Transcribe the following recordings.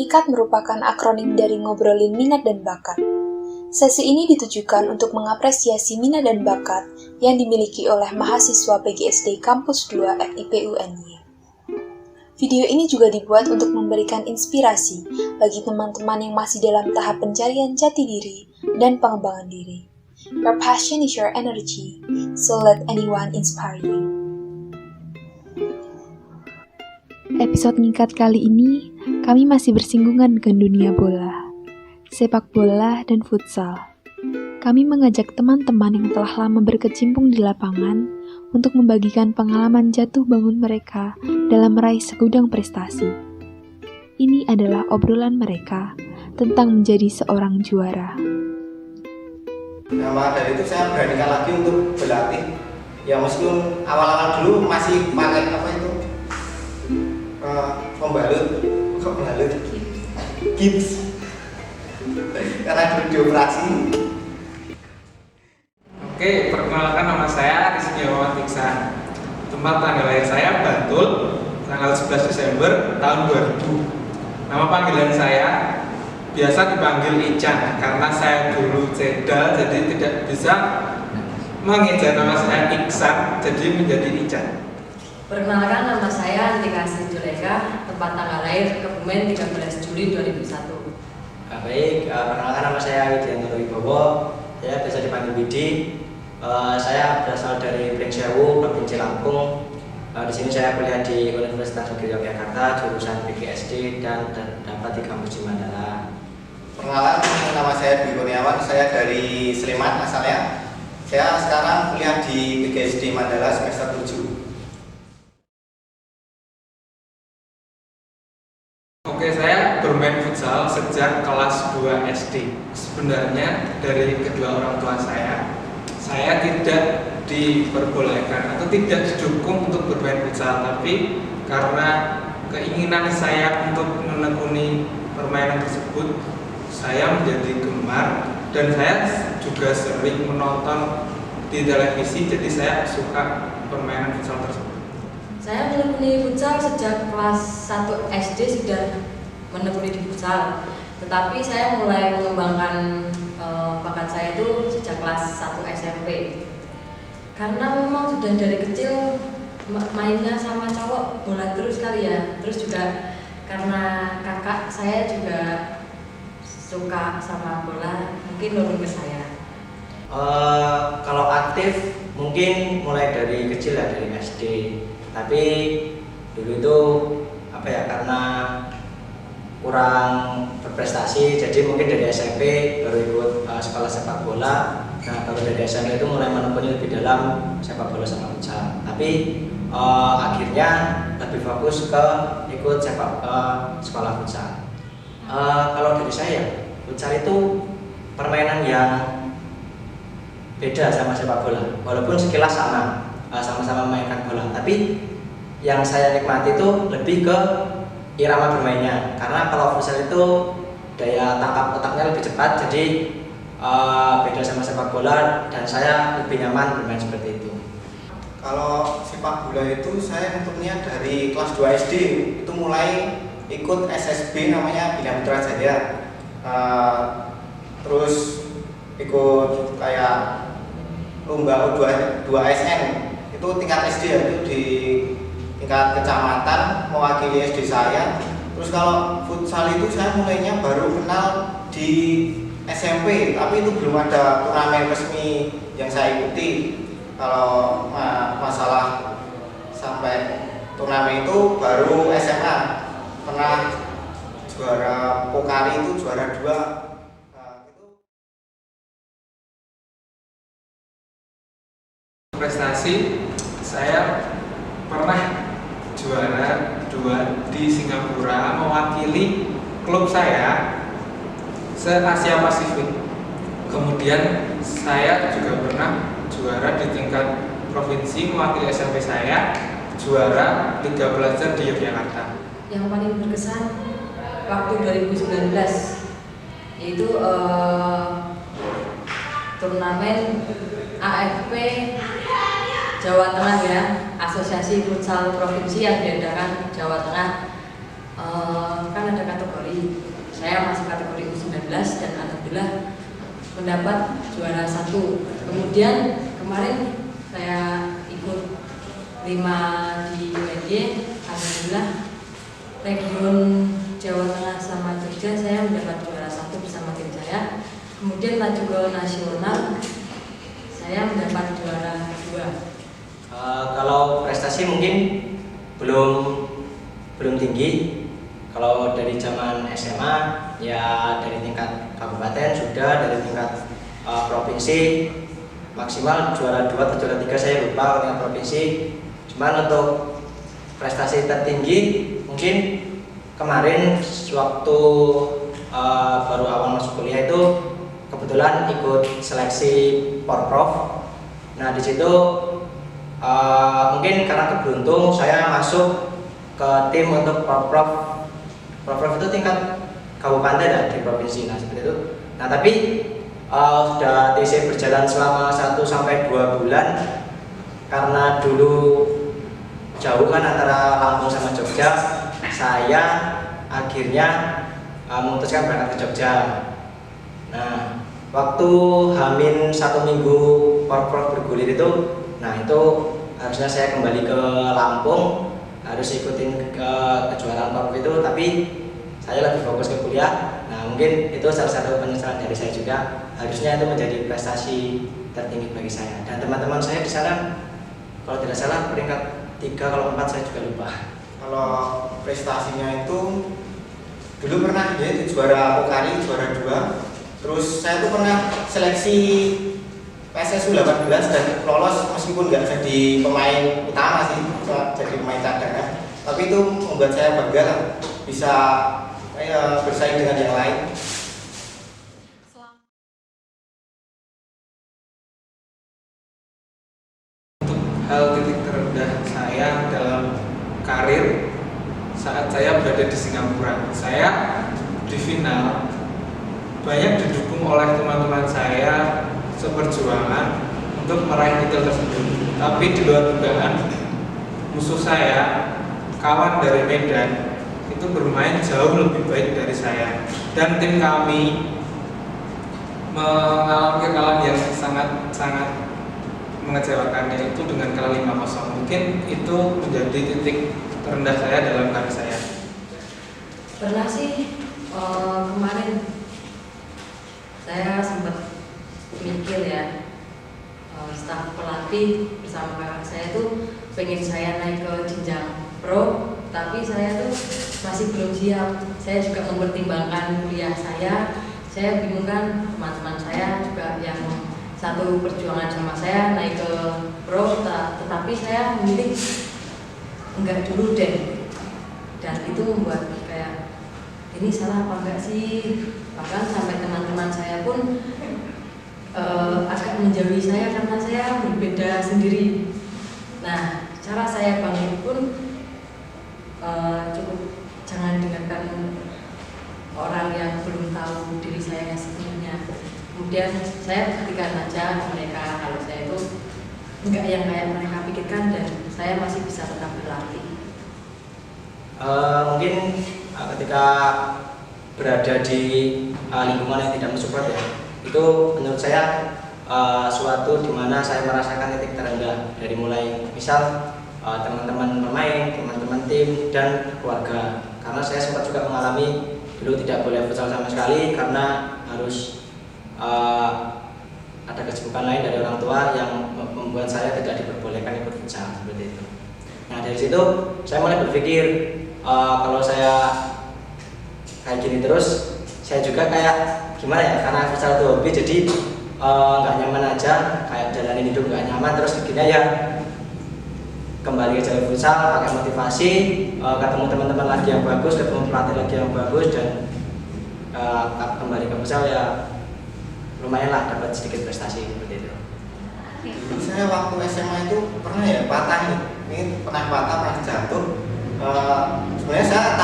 NIKAT merupakan akronim dari Ngobrolin Minat dan Bakat. Sesi ini ditujukan untuk mengapresiasi minat dan bakat yang dimiliki oleh mahasiswa PGSD Kampus 2 FIP UNY. Video ini juga dibuat untuk memberikan inspirasi bagi teman-teman yang masih dalam tahap pencarian jati diri dan pengembangan diri. Your passion is your energy, so let anyone inspire you. Episode NIKAT kali ini, kami masih bersinggungan dengan dunia bola, sepak bola, dan futsal. Kami mengajak teman-teman yang telah lama berkecimpung di lapangan untuk membagikan pengalaman jatuh bangun mereka dalam meraih segudang prestasi. Ini adalah obrolan mereka tentang menjadi seorang juara. Nah, maka dari itu saya beranikan lagi untuk berlatih. Ya meskipun awal-awal dulu masih pakai pembalut gips karena dulu dioperasi. Oke, perkenalkan nama saya Rizky Muhammad Iksan. Tempat tanggal lahir saya Bantul, tanggal 11 Desember tahun 2000. Nama panggilan saya biasa dipanggil Ican karena saya dulu cedal, jadi tidak bisa mengejar nama saya Iksan, jadi menjadi Ican. Perkenalkan, nama saya Antika Sri Juleka, tempat tanggal lahir Kebumen 13 Juli 2001. Baik, perkenalkan nama saya Widianto Wibowo, saya biasa dipanggil Widi. Saya berasal dari Pringsewu, Provinsi Lampung. Di sini saya kuliah di Universitas Negeri Yogyakarta, jurusan PGSD dan terdapat di kampus di Mandala. Perkenalkan, nama saya Dwi Kurniawan, saya dari Sleman asalnya. Saya sekarang kuliah di PGSD Mandala semester 7. Oke, saya bermain futsal sejak kelas 2 SD. Sebenarnya dari kedua orang tua saya tidak diperbolehkan atau tidak didukung untuk bermain futsal, tapi karena keinginan saya untuk menekuni permainan tersebut, saya menjadi gemar dan saya juga sering menonton di televisi, jadi saya suka permainan futsal tersebut. Saya menekuni futsal sejak kelas 1 SD sudah menekuni di futsal. Tetapi saya mulai mengembangkan bakat saya itu sejak kelas 1 SMP. Karena memang sudah dari kecil mainnya sama cowok bola terus kali ya. Terus juga karena kakak saya juga suka sama bola, mungkin nurun ke saya. Kalau aktif mungkin mulai dari kecil ya, dari SD. Tapi dulu itu karena kurang berprestasi, jadi mungkin dari SMP baru ikut sekolah sepak bola. Nah, baru dari SMP itu mulai menekuni lebih dalam sepak bola sama futsal. Tapi akhirnya lebih fokus ke ikut sekolah futsal. Kalau dari saya, futsal itu permainan yang beda sama sepak bola. Walaupun sekilas sama-sama mainkan bola, tapi yang saya nikmati itu lebih ke irama bermainnya. Karena kalau futsal itu daya tangkap otaknya lebih cepat, jadi beda sama sepak bola dan saya lebih nyaman bermain seperti itu. Kalau sepak bola itu saya bentuknya dari kelas 2 SD, itu mulai ikut SSB namanya Bina Putra Jaya. Terus ikut kayak lomba U2 SN, itu tingkat SD ya, itu di tingkat kecamatan mewakili SD saya. Terus kalau futsal itu saya mulainya baru kenal di SMP, tapi itu belum ada turnamen resmi yang saya ikuti. Kalau masalah sampai turnamen itu baru SMA, pernah juara Pokari itu juara 2. Prestasi, saya pernah juara 2 di Singapura mewakili klub saya se-Asia Pasifik. Kemudian saya juga pernah juara di tingkat provinsi mewakili SMP saya, juara Liga Pelajar di Yogyakarta. Yang paling berkesan waktu 2019 yaitu turnamen AFP Jawa Tengah ya, Asosiasi Futsal Provinsi yang diadakan Jawa Tengah. kan ada kategori. Saya masuk kategori U19 dan alhamdulillah mendapat juara 1. Kemudian kemarin saya ikut 5 di UNY, alhamdulillah region Jawa Tengah sama Jogja saya mendapat juara 1 bersama tim saya. Kemudian maju ke nasional saya mendapat juara 2. Kalau prestasi mungkin belum tinggi. Kalau dari zaman SMA ya dari tingkat kabupaten sudah, dari tingkat provinsi maksimal juara 2 atau juara 3 saya lupa tingkat provinsi. Cuman untuk prestasi tertinggi mungkin kemarin waktu baru awal masuk kuliah itu kebetulan ikut seleksi Porprov. Nah di situ mungkin karena keberuntung saya masuk ke tim untuk Porprov. Porprov itu tingkat kabupaten dan di provinsi, nah seperti itu. Nah tapi sudah TC berjalan selama 1-2 bulan karena dulu jauh kan antara Lampung sama Jogja. Saya akhirnya memutuskan berangkat ke Jogja. Nah waktu Hamin 1 minggu Porprov bergulir itu, nah itu harusnya saya kembali ke Lampung, harus ikutin ke kejuaraan Porprov itu, tapi saya lebih fokus ke kuliah. Nah mungkin itu salah satu penyesalan dari saya juga. Harusnya itu menjadi prestasi tertinggi bagi saya. Dan teman-teman saya di sana kalau tidak salah peringkat 3, kalau 4 saya juga lupa. Kalau prestasinya itu dulu pernah ya juara Pokari, juara 2. Terus saya tuh pernah seleksi PSSU 18 dan lolos meskipun nggak jadi pemain utama sih, jadi pemain cadangan. Tapi itu membuat saya bangga lah, bisa bersaing dengan yang lain. Untuk hal titik terendah saya dalam karir saat saya berada di Singapura, saya di final banyak didukung oleh teman-teman saya seperjuangan untuk meraih titel tersebut. Tapi di luar dugaan, musuh saya, kawan dari Medan, itu bermain jauh lebih baik dari saya, dan tim kami mengalami kekalahan yang sangat mengecewakan, yaitu dengan kalah 5-0. Mungkin itu menjadi titik terendah saya dalam karir saya. Pernah sih kemarin saya sempat mikir ya, staf pelatih bersama kakak saya tuh pengen saya naik ke jenjang pro, tapi saya tuh masih belum siap. Saya juga mempertimbangkan kuliah saya bingung kan, teman-teman saya juga yang satu perjuangan sama saya naik ke pro, tetapi saya memilih enggak dulu deh. Dan itu membuat kayak ini salah apa enggak sih, bahkan sampai teman-teman saya pun agak menjauhi saya karena saya berbeda sendiri. Nah cara saya bangkit pun cukup jangan dengarkan orang yang belum tahu diri saya yang sebenarnya. Kemudian saya buktikan aja mereka kalau saya itu enggak yang kayak mereka pikirkan, dan saya masih bisa tetap berlatih. Mungkin ketika berada di lingkungan yang tidak mensupport ya, itu menurut saya suatu dimana saya merasakan titik terendah, dari mulai misal teman-teman pemain, teman-teman tim, dan keluarga. Karena saya sempat juga mengalami dulu tidak boleh futsal sama sekali karena harus ada kesibukan lain dari orang tua yang membuat saya tidak diperbolehkan ikut futsal seperti itu. Nah dari situ saya mulai berpikir kalau saya kayak gini terus, saya juga kayak gimana ya, karena futsal itu hobi jadi nggak nyaman aja, kayak jalanin hidup nggak nyaman, terus akhirnya ya kembali ke jalur futsal, pakai motivasi, ketemu teman-teman lagi yang bagus, ketemu pelatih lagi yang bagus, dan kembali ke futsal ya lumayan lah dapat sedikit prestasi seperti itu. Dulu saya waktu SMA itu pernah ya patah nih, ini pernah patah, pernah jatuh. Sebenarnya saya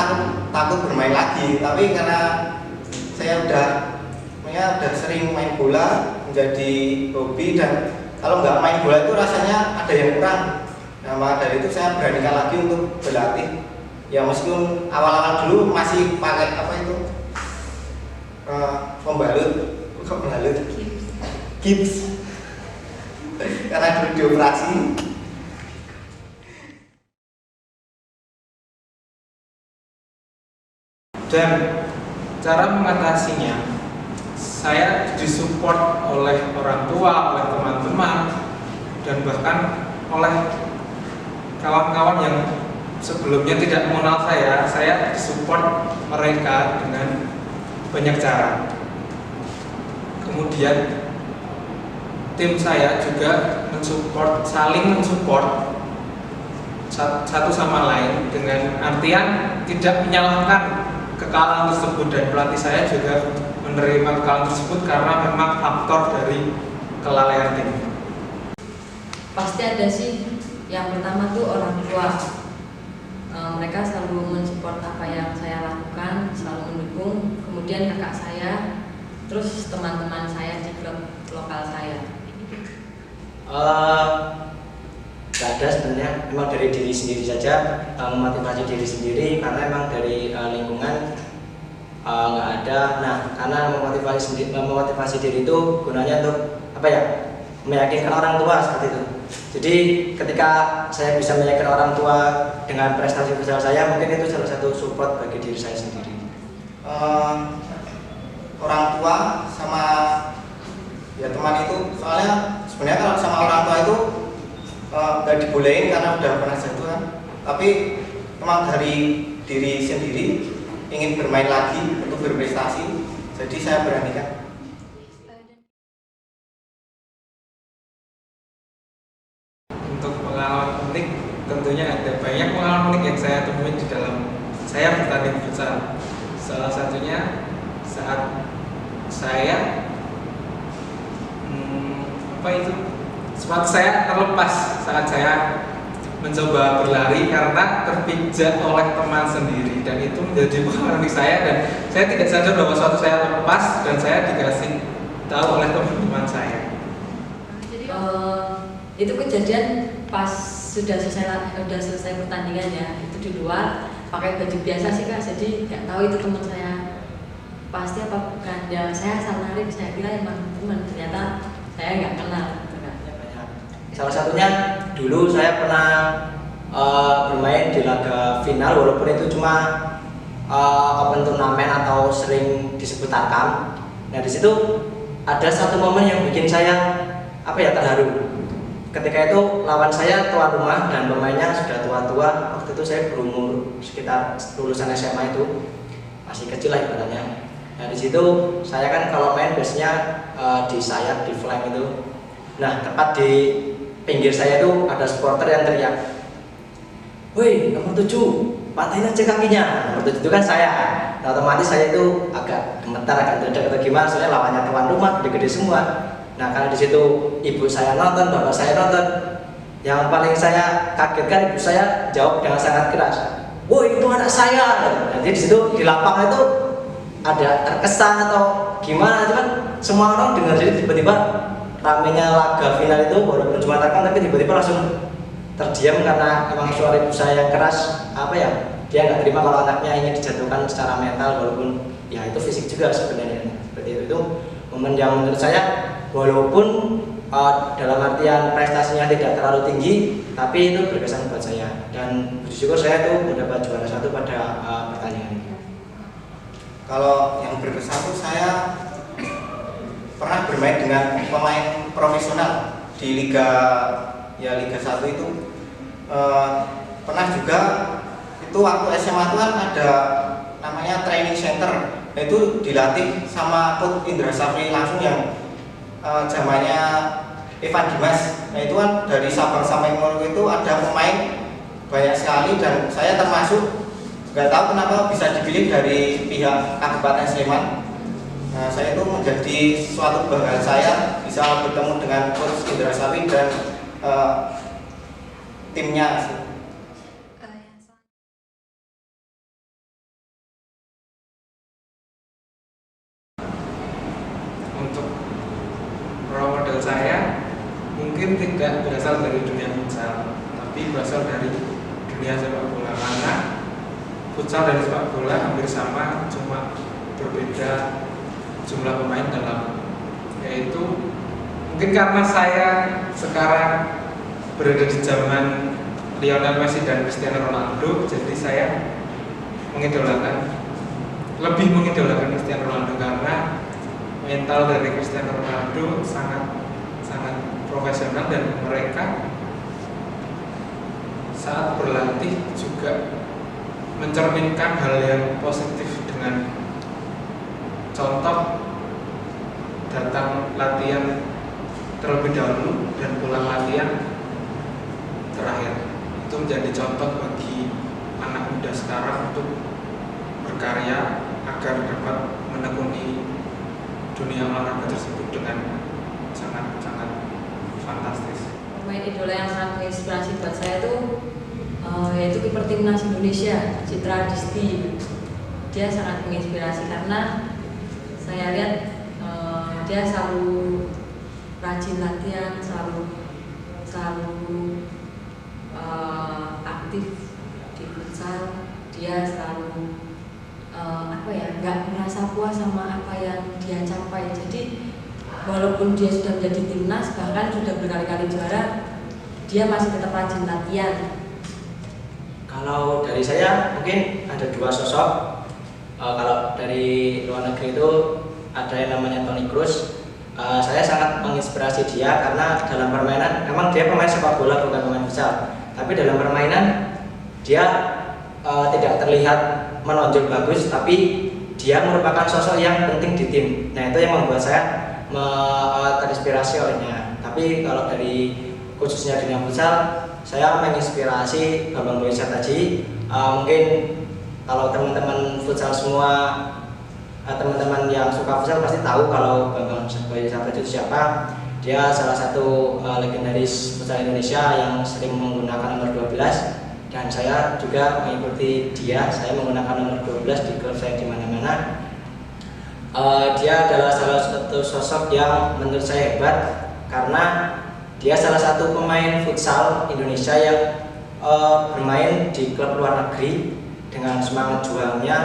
takut bermain lagi, tapi karena saya udah sering main bola menjadi hobi, dan kalau nggak main bola itu rasanya ada yang kurang. Nah maka dari itu saya beranikan lagi untuk berlatih Ya meskipun awal-awal dulu masih pakai apa itu pembalut gips karena dulu dioperasi. Dan cara mengatasinya, saya disupport oleh orang tua, oleh teman-teman, dan bahkan oleh kawan-kawan yang sebelumnya tidak mengenal saya disupport mereka dengan banyak cara. Kemudian tim saya juga saling mensupport satu sama lain, dengan artian tidak menyalahkan kekalahan tersebut, dan pelatih saya juga menerima kekalahan tersebut karena memang faktor dari kelalaian tim. Pasti ada sih. Yang pertama tuh orang tua. Mereka selalu mensupport apa yang saya lakukan, selalu mendukung. Kemudian kakak saya, terus teman-teman saya di klub lokal saya. Gak ada sebenarnya, memang dari diri sendiri saja, memotivasi diri sendiri, karena memang dari lingkungan nggak ada. Nah, karena memotivasi diri itu gunanya untuk apa ya, meyakinkan orang tua seperti itu. Jadi ketika saya bisa meyakinkan orang tua dengan prestasi futsal saya, mungkin itu salah satu support bagi diri saya sendiri. Orang tua sama ya teman itu, soalnya sebenarnya kalau sama orang tua itu nggak dibolehin karena udah pernah jatuh kan, tapi memang dari diri sendiri ingin bermain lagi untuk berprestasi, jadi saya beranikan. Untuk pengalaman unik, tentunya ada banyak pengalaman unik yang saya temui di dalam saya bertanding futsal. Salah satunya saat saya sepatu saya terlepas saat saya mencoba berlari karena terpijak oleh teman sendiri, dan itu menjadi pengalaman unik saya, dan saya tidak sadar bahwa sepatu saya terlepas dan saya dikasih tahu oleh teman-teman saya. Jadi itu kejadian pas sudah selesai pertandingan ya, itu di luar pakai baju biasa sih Kak, jadi nggak tahu itu teman saya pasti apa bukan. Ya saya asal lari, saya kira emang teman, ternyata saya nggak kenal. Salah satunya dulu saya pernah bermain di laga final, walaupun itu cuma open turnamen atau sering disebut tarkam. Nah, di situ ada satu momen yang bikin saya terharu. Ketika itu lawan saya tuan rumah dan pemainnya sudah tua-tua. Waktu itu saya berumur sekitar lulusan SMA, itu masih kecil lah ibaratnya. Nah, di situ saya kan kalau main biasanya di sayap, di flank itu. Nah, tepat di pinggir saya itu ada supporter yang teriak, "Woi, nomor 7, patahin aja kakinya." Nomor 7 itu kan saya. Nah, otomatis saya itu agak gemetar, agak deg-degan atau gimana, soalnya lawannya tuan rumah, gede-gede semua. Nah, karena di situ ibu saya nonton, bapak saya nonton. Yang paling saya kagetkan, ibu saya jawab dengan sangat keras, "Woi, itu anak saya." Nanti di situ di lapangan itu ada terkesan atau gimana, cuman semua orang dengar. Jadi tiba-tiba ramenya laga final itu, walaupun cuma tarkam, tapi tiba-tiba langsung terdiam karena emang suara ibu saya yang keras. Dia nggak terima kalau anaknya ingin dijatuhkan secara mental, walaupun ya itu fisik juga sebenarnya. Seperti itu momen yang menurut saya, walaupun dalam artian prestasinya tidak terlalu tinggi, tapi itu berkesan buat saya, dan puji syukur saya tuh mendapat juara 1 pada pertandingan ini. Kalau yang berkesan tuh saya pernah bermain dengan pemain profesional di Liga 1 itu. Pernah juga itu waktu SMA itu kan ada namanya training center, itu dilatih sama Coach Indra Safri langsung, yang zamannya Evan Dimas. Nah, itu kan dari Sabang sampai Merauke itu ada pemain banyak sekali, dan saya termasuk. Nggak tahu kenapa bisa dipilih dari pihak Kabupaten Sleman. Nah, saya itu menjadi suatu kebanggaan saya bisa bertemu dengan Coach Indra Safri dan timnya. Untuk role model saya mungkin tidak berasal dari dunia futsal, tapi berasal dari dunia sepak bola, karena futsal dan sepak bola hampir sama, cuma berbeda jumlah pemain dalam, yaitu mungkin karena saya sekarang berada di zaman Lionel Messi dan Cristiano Ronaldo, jadi saya lebih mengidolakan Cristiano Ronaldo karena mental dari Cristiano Ronaldo sangat profesional dan mereka saat berlatih juga mencerminkan hal yang positif dengan contoh datang latihan terlebih dahulu dan pulang latihan terakhir. Itu menjadi contoh bagi anak muda sekarang untuk berkarya agar dapat menekuni dunia olahraga tersebut dengan sangat fantastis. Pemain idola yang sangat menginspirasi buat saya itu yaitu kiper timnas Indonesia, Citra Disti. Dia sangat menginspirasi karena saya lihat dia selalu rajin latihan, selalu aktif di futsal. Dia selalu nggak merasa puas sama apa yang dia capai. Jadi walaupun dia sudah menjadi timnas, bahkan sudah berkali-kali juara, dia masih tetap rajin latihan. Kalau dari saya mungkin ada dua sosok. Kalau dari luar negeri itu ada yang namanya Toni Kroos. Saya sangat menginspirasi dia karena dalam permainan, memang dia pemain sepak bola bukan pemain futsal, tapi dalam permainan dia tidak terlihat menonjol bagus, tapi dia merupakan sosok yang penting di tim. Nah, itu yang membuat saya terinspirasi olehnya. Tapi kalau dari khususnya dunia futsal, saya menginspirasi Bambang Boy Sataji. Mungkin kalau teman-teman futsal semua, teman-teman yang suka futsal pasti tahu kalau Bambang Boy Sataji itu siapa. Dia salah satu legendaris futsal Indonesia yang sering menggunakan nomor 12. Dan saya juga mengikuti dia, saya menggunakan nomor 12 di klub saya di mana-mana. Dia adalah salah satu sosok yang menurut saya hebat karena dia salah satu pemain futsal Indonesia yang bermain di klub luar negeri dengan semangat juangnya.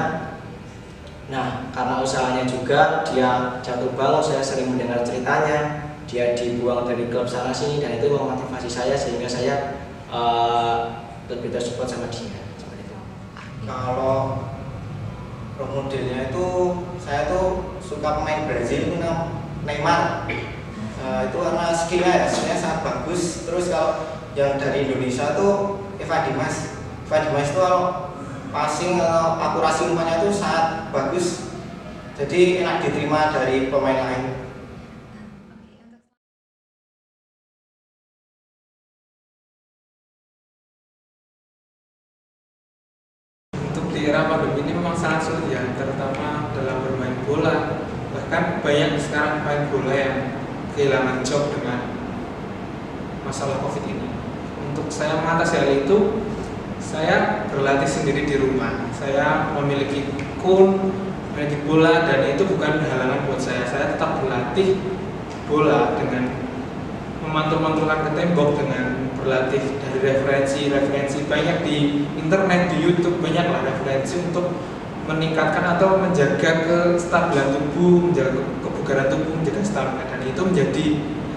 Nah, karena usahanya juga dia jatuh bangun, saya sering mendengar ceritanya. Dia dibuang dari klub sana sini dan itu memotivasi saya sehingga saya lebih tersupport sama dia seperti itu. Kalau role modelnya itu saya tuh suka pemain Brazil itu Neymar. Itu karena skillnya sangat bagus. Terus kalau yang dari Indonesia tuh Eva Dimas itu kalau passing atau akurasi umpannya itu sangat bagus, jadi enak diterima dari pemain lain. Di era pandemi ini memang sangat sulit ya, terutama dalam bermain bola. Bahkan banyak sekarang pemain bola yang kehilangan job dengan masalah COVID ini. Untuk saya mengatasi hal itu, saya berlatih sendiri di rumah. Saya memiliki kun, memiliki bola, dan itu bukan halangan buat saya. Saya tetap berlatih bola dengan memantul-mantulkan ke tembok, dengan berlatih dari referensi banyak di internet, di YouTube, banyaklah referensi untuk meningkatkan atau menjaga kestabilan tubuh, menjaga kebugaran tubuh, menjaga stamina, dan itu menjadi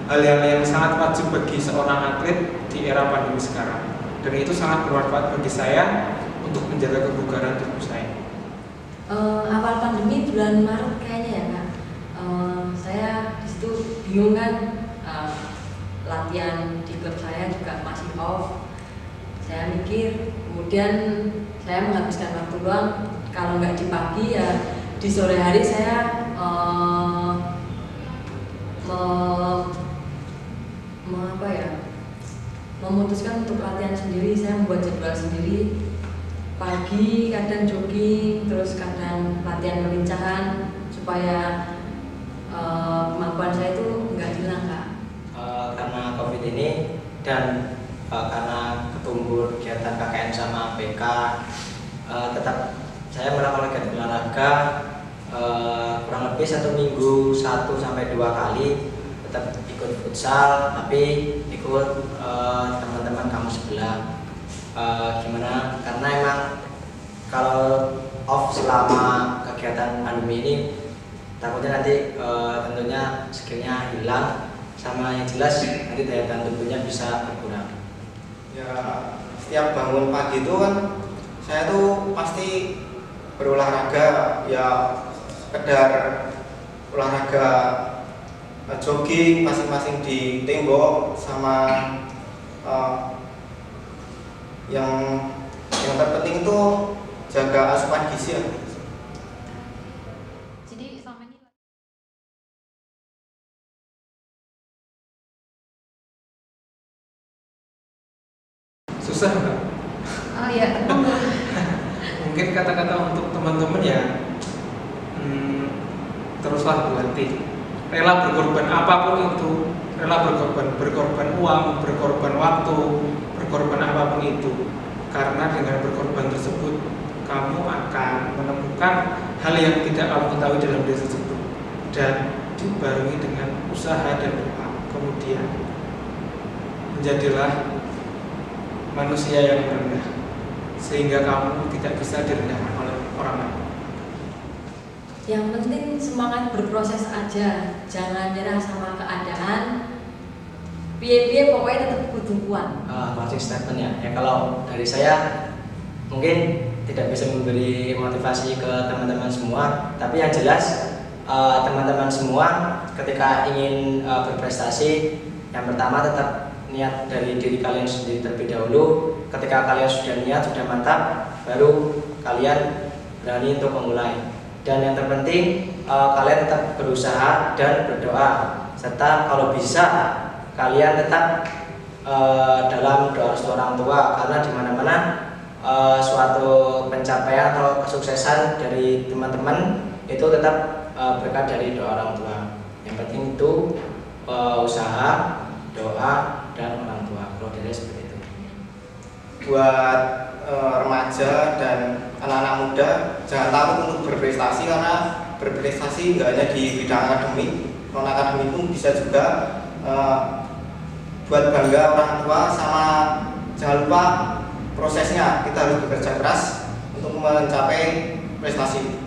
hal-hal yang sangat wajib bagi seorang atlet di era pandemi sekarang. Dan itu sangat bermanfaat bagi saya untuk menjaga kebugaran tubuh saya. Awal pandemi bulan Maret kayaknya ya Kak, saya disitu bingung kan, latihan di klub saya juga masih off. Saya mikir, kemudian saya menghabiskan waktu luang, kalau nggak di pagi ya di sore hari saya memutuskan untuk latihan sendiri. Saya membuat jadwal sendiri, pagi kadang jogging, terus kadang latihan pelincahan supaya kemampuan saya itu nggak hilang Kak. Karena COVID ini dan karena ketumbuh kegiatan KKN sama BK, tetap saya melakukan kegiatan olahraga kurang lebih 1 minggu 1-2 kali. Tetap ikut futsal, tapi ikut teman-teman kampus sebelah. Gimana? Karena emang kalau off selama kegiatan pandemi ini takutnya nanti tentunya skillnya hilang, sama yang jelas nanti daya tahan tubuhnya bisa berkurang. Ya, setiap bangun pagi itu kan saya tuh pasti berolahraga, ya sekedar olahraga jogging masing-masing di tembok, sama yang terpenting itu jaga asupan gizi ya. Jadi selama ini Susah nggak? oh ya, Mungkin kata-kata untuk teman-teman ya, teruslah berlatih, rela berkorban apapun itu, rela berkorban uang, berkorban waktu, berkorban apapun itu, karena dengan berkorban tersebut kamu akan menemukan hal yang tidak kamu ketahui dalam diri tersebut, dan dibarengi dengan usaha dan doa, kemudian menjadilah manusia yang rendah, sehingga kamu tidak bisa direndahkan oleh orang lain. Yang penting semangat berproses aja, jangan nyerah sama keadaan. Piye-piye pokoknya tetap kudu kuat. Closing statement ya. Kalau dari saya mungkin tidak bisa memberi motivasi ke teman-teman semua, tapi yang jelas teman-teman semua ketika ingin berprestasi, yang pertama tetap niat dari diri kalian sendiri terlebih dahulu. Ketika kalian sudah niat, sudah mantap, baru kalian berani untuk memulai. Dan yang terpenting kalian tetap berusaha dan berdoa, serta kalau bisa kalian tetap dalam doa restu orang tua, karena di mana-mana suatu pencapaian atau kesuksesan dari teman-teman itu tetap berkat dari doa orang tua. Yang penting itu usaha, doa, dan orang tua. Kalau dari seperti itu. Buat remaja dan anak-anak muda, jangan takut untuk berprestasi, karena berprestasi nggak hanya di bidang akademik, non akademik pun bisa juga. Buat bangga orang tua, sama jangan lupa prosesnya, kita harus bekerja keras untuk mencapai prestasi.